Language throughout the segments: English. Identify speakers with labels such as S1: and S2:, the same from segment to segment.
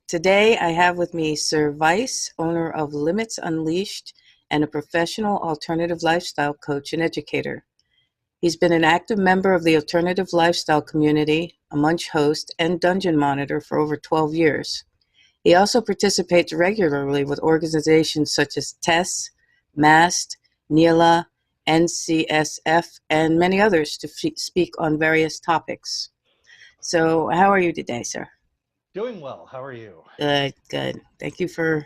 S1: Today, I have with me Sir Vice, owner of Limits Unleashed, and a professional alternative lifestyle coach and educator. He's been an active member of the alternative lifestyle community, a Munch host, and dungeon monitor for over 12 years. He also participates regularly with organizations such as TESS, MAST, NELA, NCSF, and many others to speak on various topics. So, how are you today, sir?
S2: Doing well. How are you?
S1: Good, good. Thank you for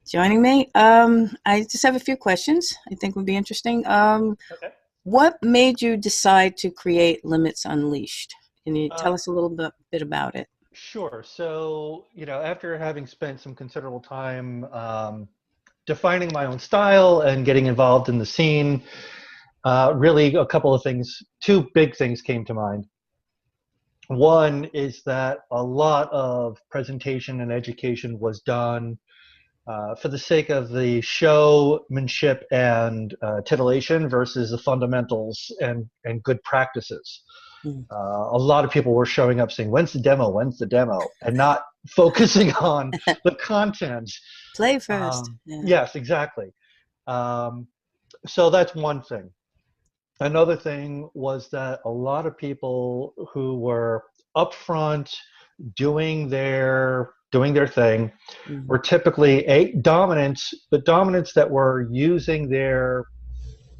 S1: joining me. I just have a few questions I think would be interesting.
S2: Okay.
S1: What made you decide to create Limits Unleashed? Can you
S2: Uh,
S1: tell us a little bit about it?
S2: sure. So, after having spent some considerable time defining my own style and getting involved in the scene, really a couple of things, two big things came to mind. One is that a lot of presentation and education was done for the sake of the showmanship and titillation versus the fundamentals and good practices.
S1: Mm.
S2: A lot of people were showing up saying, "When's the demo? When's the demo?" and not focusing on the content.
S1: Play first. Yeah.
S2: Yes, exactly. Um, so that's one thing. Another thing was that a lot of people who were upfront doing their thing
S1: Mm.
S2: were typically dominants, but dominants that were using their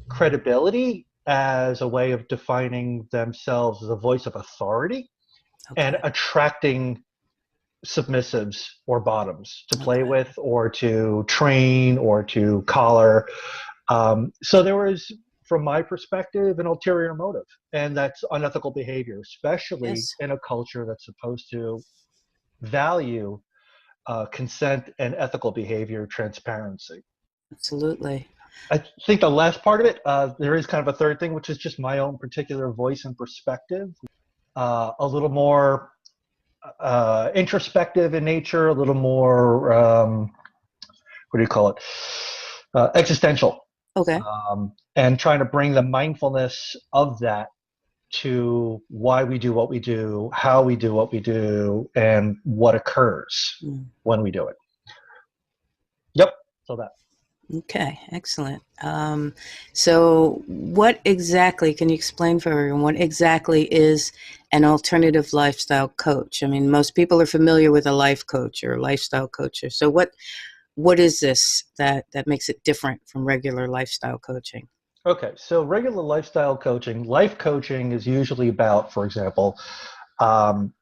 S2: credibility as a way of defining themselves as a voice of authority and
S1: Okay.
S2: attracting submissives or bottoms to play
S1: Okay.
S2: with or to train or to collar. So there was, from my perspective, an ulterior motive, and that's unethical behavior, especially
S1: Yes.
S2: in a culture that's supposed to value consent and ethical behavior transparency.
S1: Absolutely.
S2: I think the last part of it, there is kind of a third thing, which is just my own particular voice and perspective, a little more introspective in nature, a little more, what do you call it, existential,
S1: Okay.
S2: and trying to bring the mindfulness of that to why we do what we do, how we do what we do, and what occurs
S1: Mm.
S2: when we do it. Yep. So that.
S1: Okay, excellent. So what exactly, can you explain for everyone, what exactly is an alternative lifestyle coach? I mean, most people are familiar with a life coach or lifestyle coach. So what is this that makes it different from regular lifestyle coaching?
S2: Okay, so regular lifestyle coaching, life coaching is usually about, for example,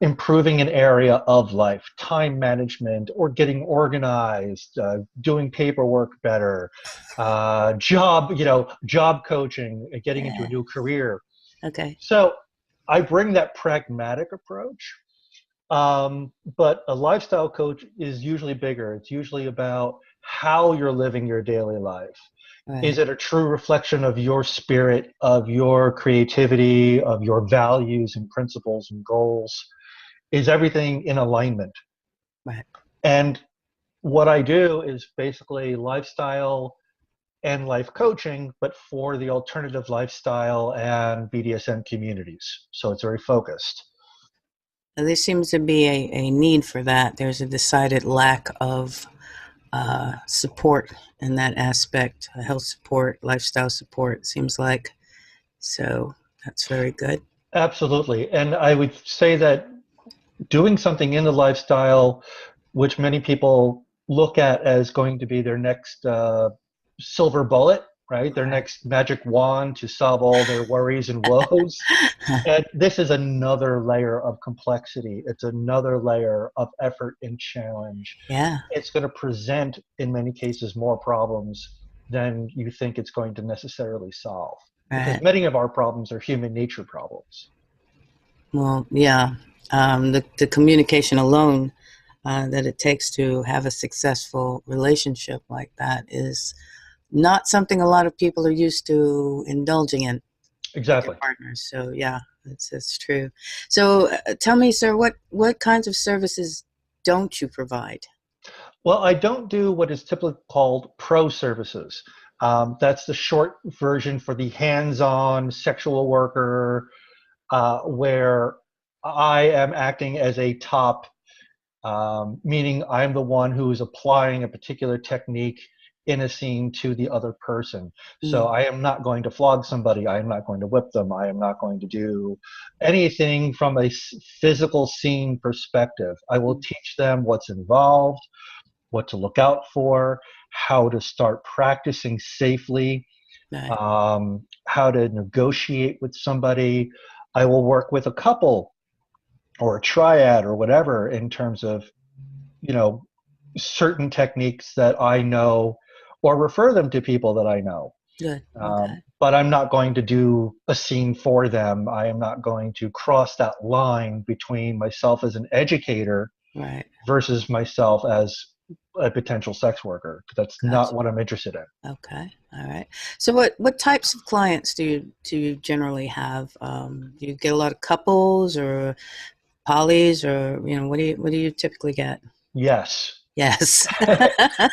S2: improving an area of life, time management, or getting organized, doing paperwork better, job coaching, getting into a
S1: Yeah.
S2: new career.
S1: Okay.
S2: So I bring that pragmatic approach, but a lifestyle coach is usually bigger. It's usually about how you're living your daily life. Is
S1: Right.
S2: it a true reflection of your spirit, of your creativity, of your values and principles and goals? Is everything in alignment?
S1: Right.
S2: And what I do is basically lifestyle and life coaching, but for the alternative lifestyle and BDSM communities. So it's very focused.
S1: Now, there seems to be a need for that. There's a decided lack of support in that aspect, health support, lifestyle support, seems like. So that's very good.
S2: Absolutely. And I would say that doing something in the lifestyle, which many people look at as going to be their next silver bullet, right? Their
S1: Right.
S2: next magic wand to solve all their worries and woes. And this is another layer of complexity. It's another layer of effort and challenge.
S1: Yeah.
S2: It's going to present, in many cases, more problems than you think it's going to necessarily solve. Because
S1: Right.
S2: many of our problems are human nature problems.
S1: Well, yeah. The communication alone that it takes to have a successful relationship like that is not something a lot of people are used to indulging in with their
S2: Exactly.
S1: partners. So yeah, that's true. So tell me, sir, what kinds of services don't you provide?
S2: Well, I don't do what is typically called pro services. That's the short version for the hands-on sexual worker, where I am acting as a top meaning I'm the one who is applying a particular technique in a scene to the other person. So
S1: Mm.
S2: I am not going to flog somebody. I am not going to whip them. I am not going to do anything from a physical scene perspective. I will
S1: Mm.
S2: teach them what's involved, what to look out for, how to start practicing safely,
S1: Right.
S2: how to negotiate with somebody. I will work with a couple or a triad or whatever in terms of, you know, certain techniques that I know or refer them to people that I know.
S1: Good. Okay.
S2: But I'm not going to do a scene for them. I am not going to cross that line between myself as an educator
S1: Right.
S2: versus myself as a potential sex worker. That's not
S1: Gotcha.
S2: what I'm interested in.
S1: Okay. All right. So what types of clients do you generally have? Do you get a lot of couples or polys, or what do you typically get?
S2: Yes.
S1: Yes.
S2: uh,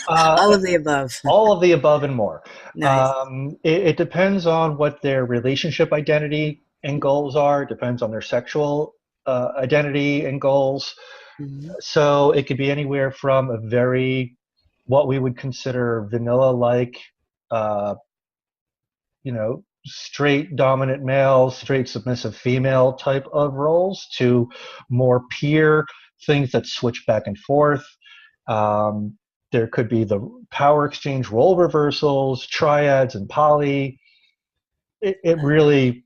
S1: All of the above.
S2: all of the above and more.
S1: Nice.
S2: It depends on what their relationship identity and goals are. It depends on their sexual identity and goals.
S1: Hmm.
S2: So it could be anywhere from a very, what we would consider vanilla-like, uh, straight dominant male, straight submissive female type of roles to more peer things that switch back and forth. Um, there could be the power exchange role reversals, triads, and poly. It really,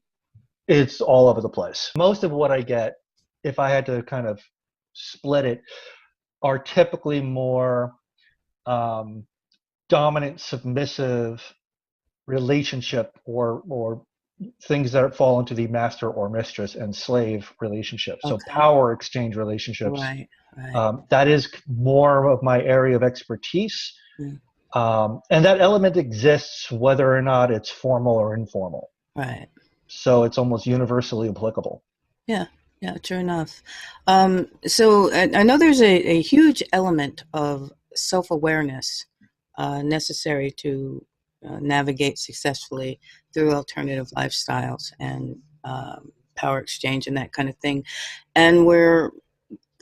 S2: it's all over the place. Most of what I get, if I had to kind of split it, are typically more um, dominant, submissive relationship or things that fall into the master or mistress and slave relationship. So
S1: Okay.
S2: power exchange relationships.
S1: Right. Right.
S2: That is more of my area of expertise.
S1: Mm.
S2: And that element exists whether or not it's formal or informal.
S1: Right.
S2: So it's almost universally applicable.
S1: Yeah. Yeah. True enough. So I know there's a huge element of self-awareness necessary to navigate successfully through alternative lifestyles and power exchange and that kind of thing. And we're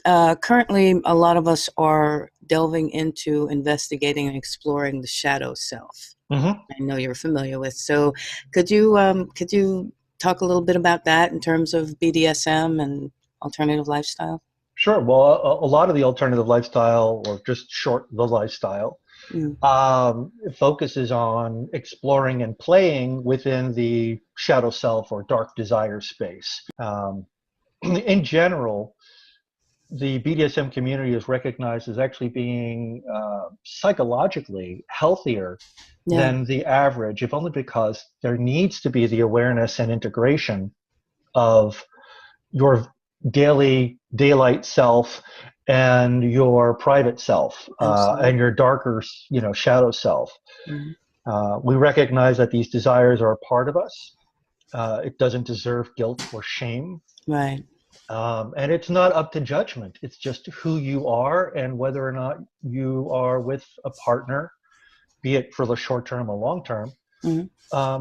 S1: currently, a lot of us are delving into investigating and exploring the shadow self.
S2: Mm-hmm.
S1: I know you're familiar with. So, could you talk a little bit about that in terms of BDSM and alternative lifestyle?
S2: Sure. Well, a lot of the alternative lifestyle, or just short the lifestyle,
S1: Mm.
S2: focuses on exploring and playing within the shadow self or dark desire space. In general, the BDSM community is recognized as actually being psychologically healthier
S1: Yeah,
S2: than the average, if only because there needs to be the awareness and integration of your daily daylight self and your private self and your
S1: absolutely.
S2: darker, shadow self.
S1: Mm.
S2: We recognize that these desires are a part of us. It doesn't deserve guilt or shame.
S1: Right.
S2: And it's not up to judgment. It's just who you are and whether or not you are with a partner, be it for the short term or long term,
S1: Mm.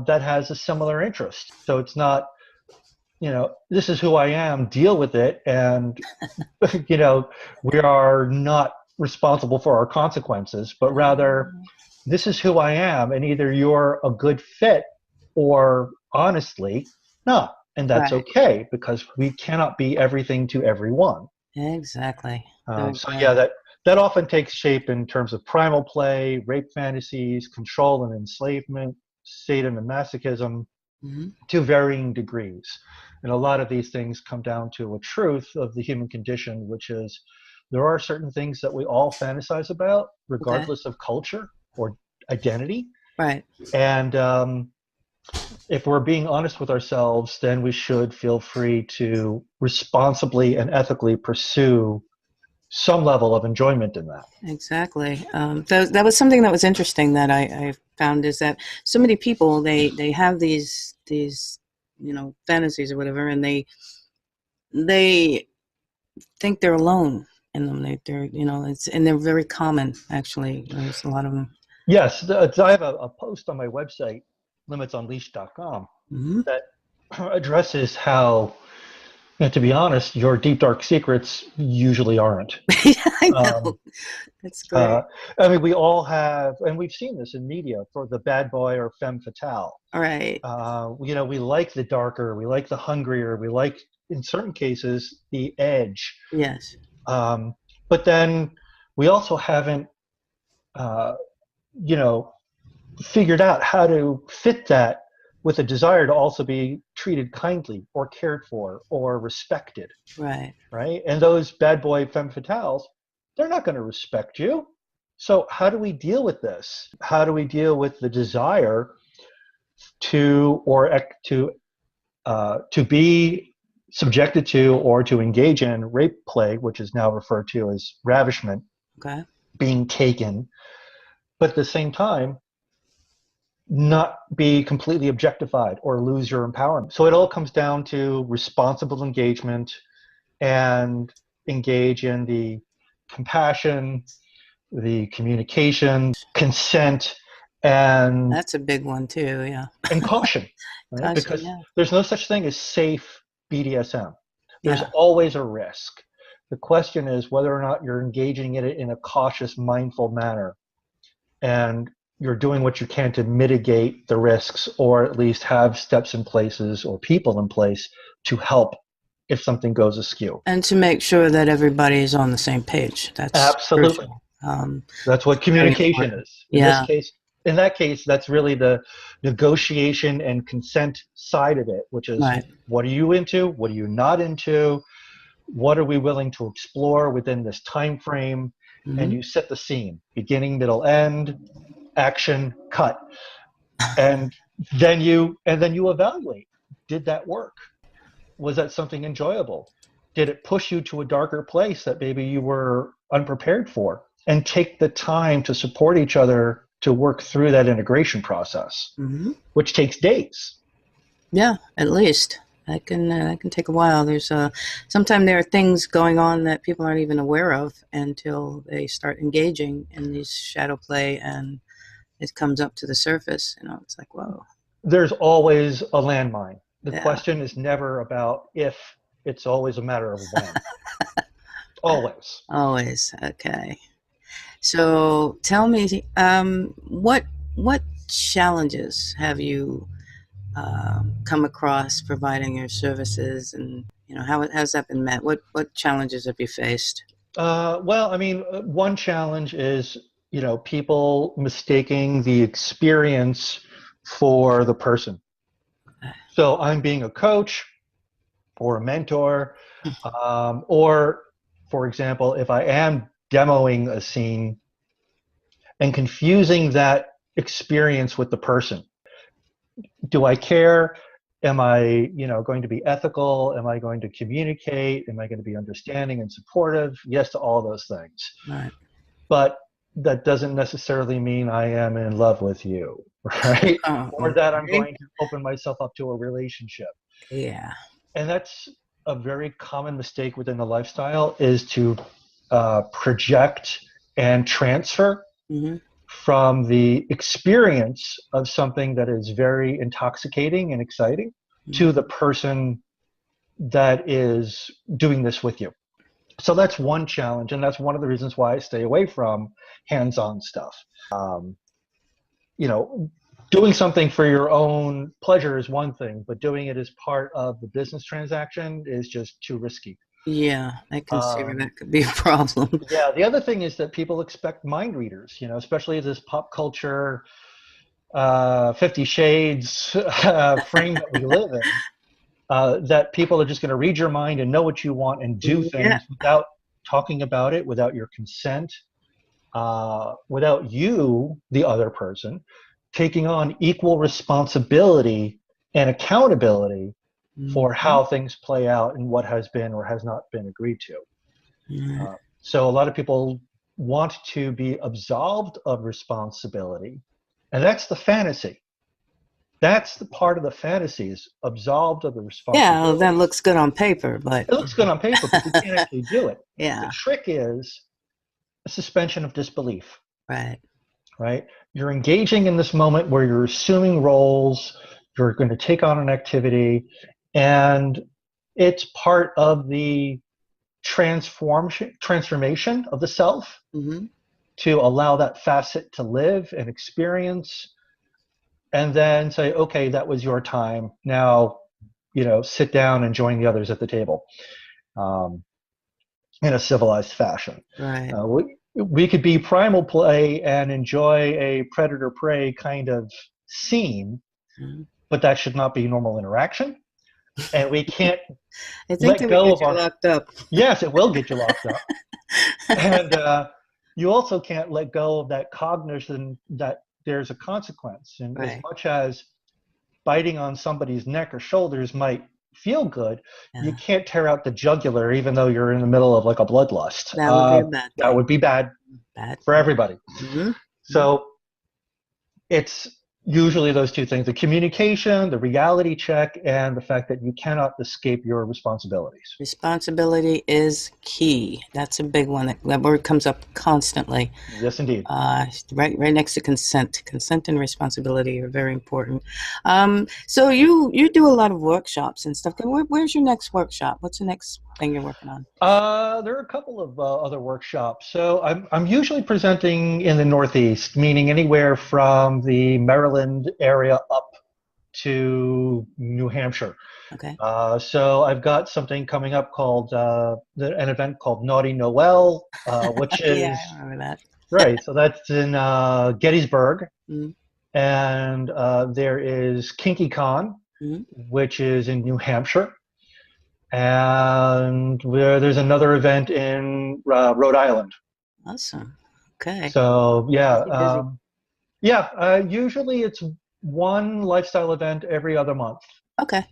S2: that has a similar interest. So it's not, this is who I am, deal with it. And, we are not responsible for our consequences, but rather, this is who I am. And either you're a good fit or honestly, not. And that's
S1: Right.
S2: okay because we cannot be everything to everyone.
S1: Exactly. Very
S2: So
S1: good.
S2: yeah, that often takes shape in terms of primal play, rape fantasies, control and enslavement, sadism and masochism,
S1: Hmm.
S2: to varying degrees. And a lot of these things come down to a truth of the human condition, which is there are certain things that we all fantasize about,
S1: Okay.
S2: regardless of culture or identity.
S1: Right.
S2: And if we're being honest with ourselves, then we should feel free to responsibly and ethically pursue some level of enjoyment in that.
S1: Exactly. That was something that was interesting that I found, is that so many people, they have these fantasies or whatever, and they think they're alone in them. They're and they're very common, actually. There's a lot of them.
S2: Yes, I have a post on my website, limitsunleashed.com,
S1: Hmm.
S2: that addresses how And to be honest, your deep dark secrets usually aren't.
S1: Yeah, I
S2: Um,
S1: know. That's
S2: uh,
S1: great.
S2: I mean, we all have, and we've seen this in media for the bad boy or femme fatale.
S1: All right.
S2: We like the darker, we like the hungrier, we like, in certain cases, the edge.
S1: Yes.
S2: Um, but then we also haven't, uh, you know, figured out how to fit that with a desire to also be treated kindly or cared for or respected,
S1: Right.
S2: right? And those bad boy femme fatales, they're not going to respect you. So how do we deal with this? How do we deal with the desire to be subjected to or to engage in rape play, which is now referred to as ravishment,
S1: Okay.
S2: being taken, but at the same time not be completely objectified or lose your empowerment. So it all comes down to responsible engagement and engage in the compassion, the communication, consent, and
S1: That's a big one too. Yeah.
S2: caution, right?
S1: Caution.
S2: Because
S1: Yeah.
S2: there's no such thing as safe BDSM. There's
S1: Yeah.
S2: always a risk. The question is whether or not you're engaging in it in a cautious, mindful manner, and you're doing what you can to mitigate the risks, or at least have steps in places or people in place to help if something goes askew.
S1: And to make sure that everybody's on the same page. That's
S2: Absolutely.
S1: crucial.
S2: That's what
S1: Very
S2: communication
S1: important.
S2: is.
S1: Yeah.
S2: In that case, that's really the negotiation and consent side of it, which is
S1: Right.
S2: what are you into? What are you not into? What are we willing to explore within this time frame? And
S1: Hmm.
S2: you set the scene, beginning, middle, end, action, cut. And then you evaluate. Did that work? Was that something enjoyable? Did it push you to a darker place that maybe you were unprepared for? And take the time to support each other to work through that integration process,
S1: Hmm.
S2: which takes days.
S1: Yeah. At least that can take a while. There's sometimes there are things going on that people aren't even aware of until they start engaging in these shadow play, and it comes up to the surface. It's like, whoa.
S2: There's always a landmine. The
S1: Yeah.
S2: question is never about if, it's always a matter of when. Always.
S1: Always. Okay. So tell me, what challenges have you come across providing your services, and how's that been met? What challenges have you faced?
S2: Well, I mean, one challenge is, people mistaking the experience for the person. So I'm being a coach or a mentor, or, for example, if I am demoing a scene and confusing that experience with the person. Do I care? Am I, going to be ethical? Am I going to communicate? Am I going to be understanding and supportive? Yes to all those things.
S1: Right.
S2: But that doesn't necessarily mean I am in love with you, right?
S1: Oh,
S2: Or that I'm
S1: okay.
S2: going to open myself up to a relationship.
S1: Yeah.
S2: And that's a very common mistake within the lifestyle, is to project and transfer
S1: Hmm.
S2: from the experience of something that is very intoxicating and exciting to the person that is doing this with you. So that's one challenge, and that's one of the reasons why I stay away from hands-on stuff. Um, you know, Doing something for your own pleasure is one thing, but doing it as part of the business transaction is just too risky.
S1: Yeah, I can see where
S2: Um,
S1: that could be a problem.
S2: yeah, the other thing is that people expect mind readers, especially this pop culture 50 Shades frame that we live in, that people are just going to read your mind and know what you want and do
S1: Yeah.
S2: things without talking about it, without your consent, without you, the other person, taking on equal responsibility and accountability for
S1: Hmm.
S2: how things play out and what has been or has not been agreed to.
S1: Right.
S2: So a lot of people want to be absolved of responsibility, and that's the fantasy. That's the part of the fantasy, is absolved of the
S1: Yeah, well, that
S2: responsibility.
S1: looks good on paper, but
S2: It looks good on paper, but you can't actually do it. The
S1: yeah,
S2: trick is a suspension of disbelief,
S1: right.
S2: right? You're engaging in this moment where you're assuming roles, you're going to take on an activity, and It's part of the transformation of the self
S1: Hmm.
S2: to allow that facet to live and experience, and then say, okay, that was your time. Now, sit down and join the others at the table, um, in a civilized fashion.
S1: Right.
S2: We could be primal play and enjoy a predator prey kind of scene,
S1: Mhm.
S2: but that should not be normal interaction. And we can't
S1: I think
S2: let
S1: that would
S2: go
S1: get
S2: of
S1: you
S2: our,
S1: locked up.
S2: yes, it will get you locked up. And you also can't let go of that cognition that there's a consequence. And as
S1: Right.
S2: much as biting on somebody's neck or shoulders might feel good, you
S1: Yeah.
S2: can't tear out the jugular even though you're in the middle of like a bloodlust.
S1: That would be a bad
S2: That
S1: thing.
S2: would be bad
S1: Bad.
S2: for everybody.
S1: Hmm.
S2: So it's usually those two things: the communication, the reality check, and the fact that you cannot escape your responsibilities.
S1: Responsibility is key. That's a big one. That word comes up constantly.
S2: Yes, indeed.
S1: Right next to consent. Consent and responsibility are very important. So you do a lot of workshops and stuff. Where's your next workshop? What's the next thing you're working on?
S2: There are a couple of other workshops. So I'm usually presenting in the Northeast, meaning anywhere from the Maryland area up to New Hampshire.
S1: Okay.
S2: So I've got something coming up called an event called Naughty Noel, which
S1: Yeah,
S2: is
S1: I remember that.
S2: right. So that's in Gettysburg,
S1: Mm-hmm.
S2: and there is Kinky Con,
S1: Mm-hmm.
S2: which is in New Hampshire, and there's another event in Rhode Island.
S1: Awesome. Okay.
S2: So yeah,
S1: Keep you busy.
S2: yeah. Usually it's one lifestyle event every other month.
S1: Okay.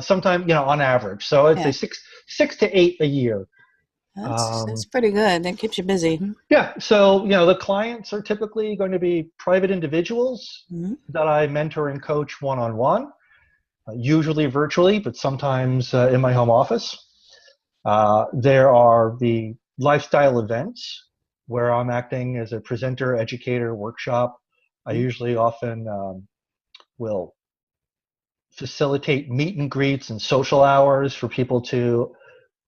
S2: Sometime, on average. So I'd
S1: Yeah.
S2: say six to eight a year.
S1: That's pretty good. That keeps you busy.
S2: Yeah. So the clients are typically going to be private individuals
S1: Mm-hmm.
S2: that I mentor and coach one-on-one, usually virtually, but sometimes in my home office. There are the lifestyle events where I'm acting as a presenter, educator, workshop. I usually often will facilitate meet and greets and social hours for people to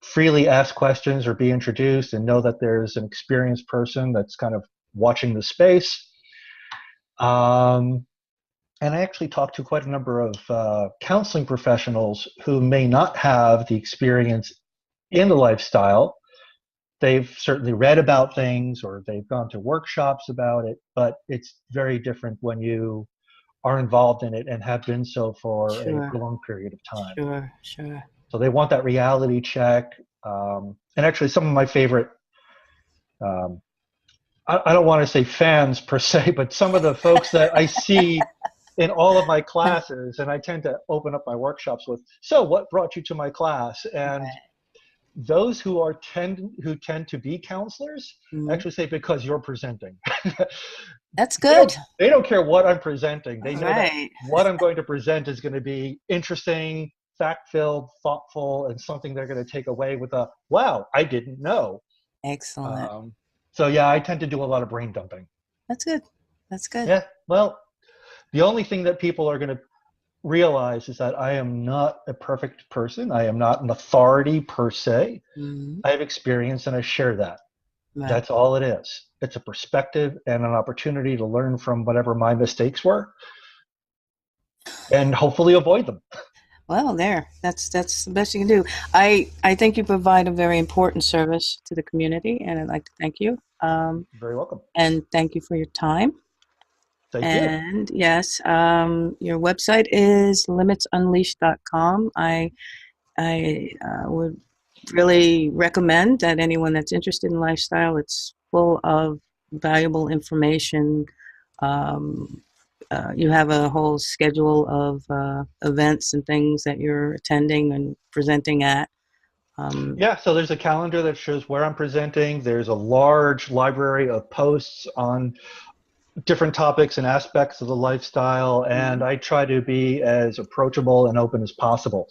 S2: freely ask questions or be introduced and know that there's an experienced person that's kind of watching the space. Um, and I actually talked to quite a number of counseling professionals who may not have the experience in the lifestyle. They've certainly read about things or they've gone to workshops about it, but it's very different when you are involved in it and have been so for a
S1: Sure.
S2: prolonged period of time.
S1: Sure. Sure.
S2: So they want that reality check. And actually, some of my favorite, um, I don't want to say fans per se, but some of the folks that I see in all of my classes, and I tend to open up my workshops with, so what brought you to my class? And
S1: Right.
S2: those who tend to be counselors
S1: Mhm.
S2: actually say, because you're presenting.
S1: That's
S2: they don't
S1: good.
S2: they don't care what I'm presenting. They
S1: All
S2: know that
S1: right.
S2: what I'm going to present is going to be interesting, fact-filled, thoughtful, and something they're going to take away with a wow, I didn't know.
S1: Excellent.
S2: Um, so yeah, I tend to do a lot of brain dumping.
S1: That's good. That's good.
S2: Yeah, well, the only thing that people are going to realize is that I am not a perfect person. I am not an authority per se.
S1: Mhm.
S2: I have experience and I share that.
S1: Right.
S2: That's all it is. It's a perspective and an opportunity to learn from whatever my mistakes were and hopefully avoid them.
S1: Well, there. That's the best you can do. I think you provide a very important service to the community, and I'd like to thank you.
S2: Very welcome.
S1: And thank you for your time.
S2: Thank you.
S1: And yes, your website is limitsunleashed.com. I would really recommend that anyone that's interested in lifestyle, it's full of valuable information. Um, you have a whole schedule of events and things that you're attending and presenting at. Um,
S2: Yeah, so there's a calendar that shows where I'm presenting. There's a large library of posts on different topics and aspects of the lifestyle, and I try to be as approachable and open as possible.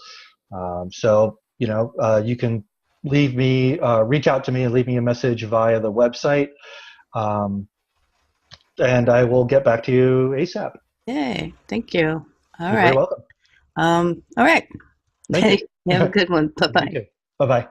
S2: You can reach out to me and leave me a message via the website, um, and I will get back to you ASAP.
S1: Yay, thank you. All
S2: You're very
S1: right.
S2: welcome.
S1: All right.
S2: Thank you.
S1: You have a good one. Bye
S2: You
S1: bye.
S2: too. Bye bye.